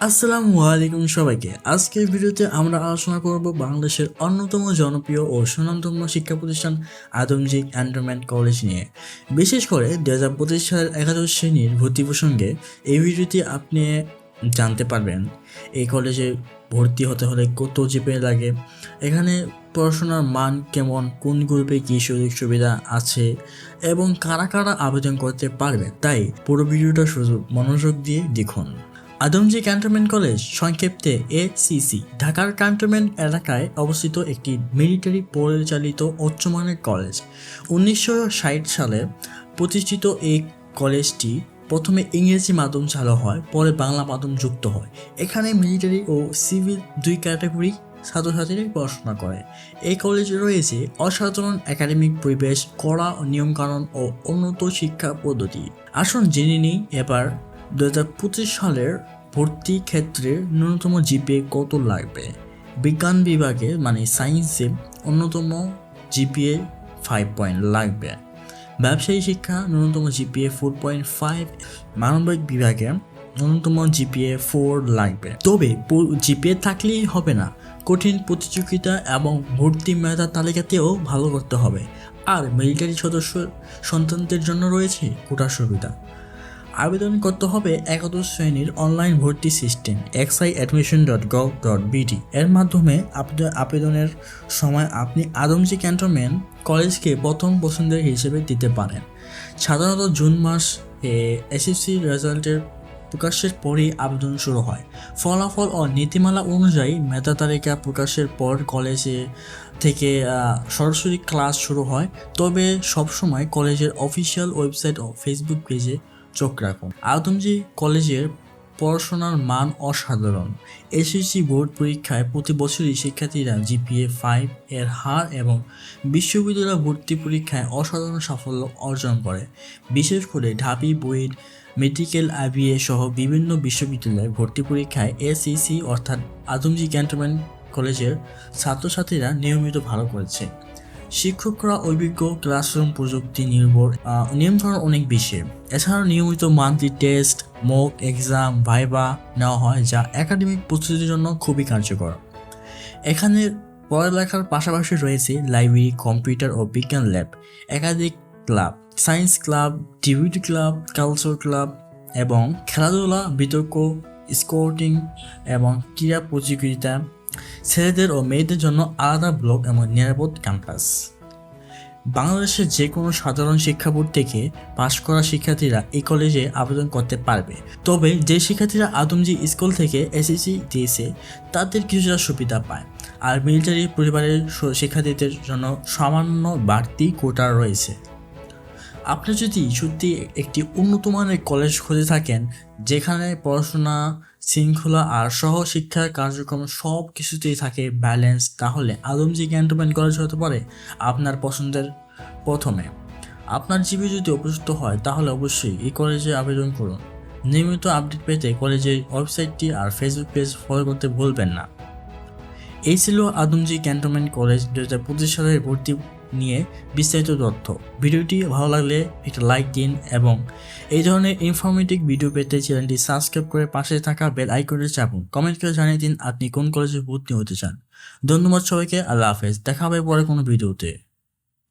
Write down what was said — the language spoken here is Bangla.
আসসালামু আলাইকুম সবাইকে। আজকের ভিডিওতে আমরা আলোচনা করব বাংলাদেশের অন্যতম জনপ্রিয় ও সুনামধন্য শিক্ষা প্রতিষ্ঠান আদমজী ক্যান্টনমেন্ট কলেজ নিয়ে। বিশেষ করে 2025 সালের একাদশ শ্রেণীর ভর্তি প্রসঙ্গে এই ভিডিওতে আপনি জানতে পারবেন এই কলেজে ভর্তি হতে হলে কত জিপিএ লাগে, এখানে পড়াশোনার মান কেমন, কোন গ্রুপে কী সুযোগ সুবিধা আছে এবং কারা কারা আবেদন করতে পারবে। তাই পুরো ভিডিওটা শুধু মনোযোগ দিয়ে দেখুন। আদমজী ক্যান্টনমেন্ট কলেজ, সংক্ষেপে এসিসি, ঢাকার ক্যান্টনমেন্ট এলাকায় অবস্থিত একটি মিলিটারি পরিচালিত উচ্চমানের কলেজ। 1960 সালে প্রতিষ্ঠিত এই কলেজটি প্রথমে ইংরেজি মাধ্যম চালু হয়, পরে বাংলা মাধ্যম যুক্ত হয়। এখানে মিলিটারি ও সিভিল দুই ক্যাটাগরি ছাত্রছাত্রীরাই পড়াশোনা করে। এই কলেজে রয়েছে অসাধারণ একাডেমিক পরিবেশ, কড়া নিয়মকানুন ও উন্নত শিক্ষা পদ্ধতি। আসুন জেনে নিই এবার 2025 সালের ভর্তি ক্ষেত্রে ন্যূনতম জিপিএ কত লাগবে। বিজ্ঞান বিভাগে মানে সায়েন্সে ন্যূনতম জিপিএ 5 পয়েন্ট লাগবে। ব্যবসায়ী শিক্ষা ন্যূনতম জিপিএ 4.5, মানবিক বিভাগে ন্যূনতম জিপিএ 4 লাগবে। তবে জিপিএ থাকলেই হবে না, কঠিন প্রতিযোগিতা এবং ভর্তি মেধা তালিকাতেও ভালো করতে হবে। আর মিলিটারি সদস্য সন্তানদের জন্য রয়েছে কোটা সুবিধা। আবেদন করতে হবে একাদশ শ্রেণীর অনলাইন ভর্তি সিস্টেম xi.admission.gov.bt এর মাধ্যমে। আবেদনের সময় আপনি আদমজী ক্যান্টনমেন্ট কলেজকে প্রথম পছন্দের হিসেবে দিতে পারেন। সাধারণত জুন মাস এসএসসি রেজাল্টের প্রকাশের পরই আবেদন শুরু হয়। ফলাফল ও নীতিমালা অনুযায়ী মেধা তালিকা প্রকাশের পর কলেজে থেকে সরাসরি ক্লাস শুরু হয়। তবে সবসময় কলেজের অফিসিয়াল ওয়েবসাইট ও ফেসবুক পেজে চোখ রাখুন। আদমজী কলেজের পড়াশোনার মান অসাধারণ। এসএসসি বোর্ড পরীক্ষায় প্রতি বছরই শিক্ষার্থীরা জিপিএ 5 এর হার এবং বিশ্ববিদ্যালয় ভর্তি পরীক্ষায় অসাধারণ সাফল্য অর্জন করে। বিশেষ করে ঢাবি, বুয়েট, মেডিকেল, আইবিএ সহ বিভিন্ন বিশ্ববিদ্যালয়ে ভর্তি পরীক্ষায় এসএসসি অর্থাৎ আদমজী ক্যান্টনমেন্ট কলেজের ছাত্রছাত্রীরা নিয়মিত ভালো করেছে। শিক্ষকরা অভিজ্ঞ, ক্লাসরুম প্রযুক্তি নির্ভর, নিয়ন্ত্রণ অনেক বেশি। এছাড়াও নিয়মিত monthly test, mock exam, viva নেওয়া হয়, যা একাডেমিক প্রস্তুতির জন্য খুবই কার্যকর। এখানে পড়ালেখার পাশাপাশি রয়েছে লাইব্রেরি, কম্পিউটার ও বিজ্ঞান ল্যাব, একাধিক club, science club, debating club, culture club এবং খেলাধুলা, বিতর্ক, স্কোটিং এবং ক্রীড়া প্রতিযোগিতা। ছেলেদের ও মেয়েদের জন্য আলাদা ব্লক এবং নিরাপদ ক্যাম্পাস। বাংলাদেশের যে কোনো সাধারণ শিক্ষা বোর্ড থেকে পাশ করা শিক্ষার্থীরা এই কলেজে আবেদন করতে পারবে। তবে যে শিক্ষার্থীরা আদমজী স্কুল থেকে এসএসসি দিয়েছে তাদের কিছুটা সুবিধা পায়। আর মিলিটারি পরিবারের শিক্ষার্থীদের জন্য সামান্য বাড়তি কোটা রয়েছে। আপনি যদি সত্যি একটি উন্নত মানের কলেজ খুঁজে থাকেন যেখানে পড়াশোনা, শৃঙ্খলা আর সহ শিক্ষার কার্যক্রম সব কিছুতেই থাকে ব্যালেন্স, তাহলে আদমজী ক্যান্টনমেন্ট কলেজ হতে পারে আপনার পছন্দের প্রথমে। আপনার জিপি যদি উপযুক্ত হয় তাহলে অবশ্যই এই কলেজে আবেদন করুন। নিয়মিত আপডেট পেতে কলেজের ওয়েবসাইটটি আর ফেসবুক পেজ ফলো করতে ভুলবেন না। এই ছিল আদমজী ক্যান্টনমেন্ট কলেজ 2025 সালের ভর্তি নিয়ে বিস্তারিত তথ্য। ভিডিওটি ভালো লাগলে একটা লাইক দিন এবং এই ধরনের ইনফরমেটিভ ভিডিও পেতে চ্যানেলটি সাবস্ক্রাইব করে পাশে থাকা বেল আইকনটি চাপুন। কমেন্ট করে জানিয়ে দিন আপনি কোন কলেজে ভর্তি হতে চান। ধন্যবাদ সবাইকে। আল্লাহ হাফেজ। দেখা হবে পরে কোনো ভিডিওতে।